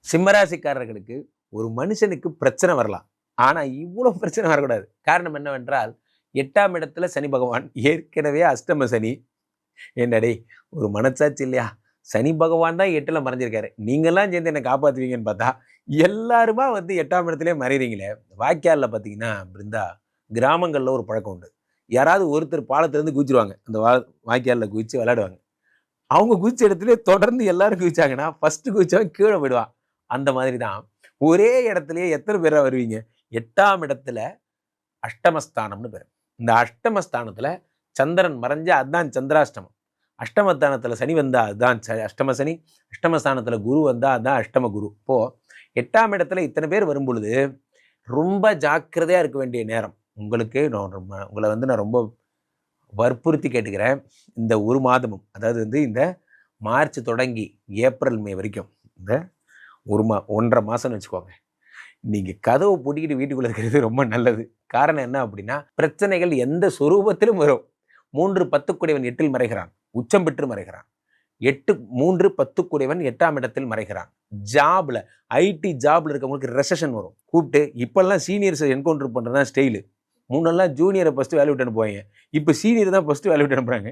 சிம்மராசிக்காரர்களுக்கு ஒரு மனுஷனுக்கு பிரச்சனை வரலாம். ஆனா, இவ்வளோ பிரச்சனை வரக்கூடாது. காரணம் என்னவென்றால், 8ஆம் இடத்துல சனி பகவான் ஏற்கனவே அஷ்டம சனி. ஏன்டா டேய்! ஒரு மனசாட்சி இல்லையா? சனி பகவான் தான் 8ல மறைஞ்சிருக்காரு. நீங்கலாம் சேர்ந்து என்ன காப்பாத்துவீங்கன்னு பார்த்தா, எல்லாருமா வந்து 8ஆம் இடத்திலேயே மறையறீங்களே! வாய்க்கால்ல பார்த்தீங்கன்னா, பிருந்தா கிராமங்கள்ல ஒரு பழக்கம் உண்டு. யாராவது ஒருத்தர் பாலத்திலருந்து குதிச்சுருவாங்க. அந்த வாய்க்கால்ல குதிச்சு விளையாடுவாங்க. அவங்க குதிச்ச இடத்திலேயே தொடர்ந்து எல்லாரும் குதிச்சாங்கன்னா, ஃபர்ஸ்ட் குதிச்சவன் கீழ போயிடுவான். அந்த மாதிரி தான். ஒரே இடத்திலேயே எத்தன பேரா வருவீங்க? 8ஆம் இடத்துல அஷ்டமஸ்தானம்னு பேரு. இந்த அஷ்டமஸ்தானத்துல சந்திரன் மறைஞ்சா அதான் சந்திராஷ்டமம். அஷ்டமஸ்தானத்துல சனி வந்தா அதுதான் அஷ்டம சனி. அஷ்டமஸ்தானத்துல குரு வந்தா அதான் அஷ்டம குரு. இப்போ 8ஆம் இடத்துல இத்தன பேர் வரும்பொழுது, ரொம்ப ஜாக்கிரதையா இருக்க வேண்டிய நேரம். உங்களுக்கு உங்கள வந்து நான் ரொம்ப வற்புறுத்தி கேட்டுக்கிறேன். இந்த 1 மாதமும், அதாவது வந்து இந்த மார்ச் தொடங்கி ஏப்ரல், மே வரைக்கும், இந்த 1 1/2 மாசம்னு வச்சுக்கோங்க. நீங்க கதவ பூட்டிக்கிட்டு வீட்டுக்குள்ள இருக்கிறது ரொம்ப நல்லது. காரணம் என்ன அப்படின்னா, பிரச்சனைகள் எந்த சொரூபத்திலும் வரும். 3 10 கூடியவன் 8ல் மறைகிறான். உச்சம் பெற்று மறைகிறான். 3 10 கூடியவன் 8ஆம் இடத்தில் மறைகிறான். ஜாப்ல ஐடி ஜாப்ல இருக்கவங்களுக்கு ரெசெஷன் வரும். கூப்பிட்டு இப்பல்லாம் சீனியர்ஸ என்கவுண்டர் பண்றது தான் ஸ்டைலு. முன்னெல்லாம் ஜூனியர ஃபர்ஸ்ட் வேலைய விட்டு அனுப்புவாய்ங்க. இப்ப சீனியர் தான் ஃபர்ஸ்ட் வேலைய விட்டு அனுப்புறாங்க.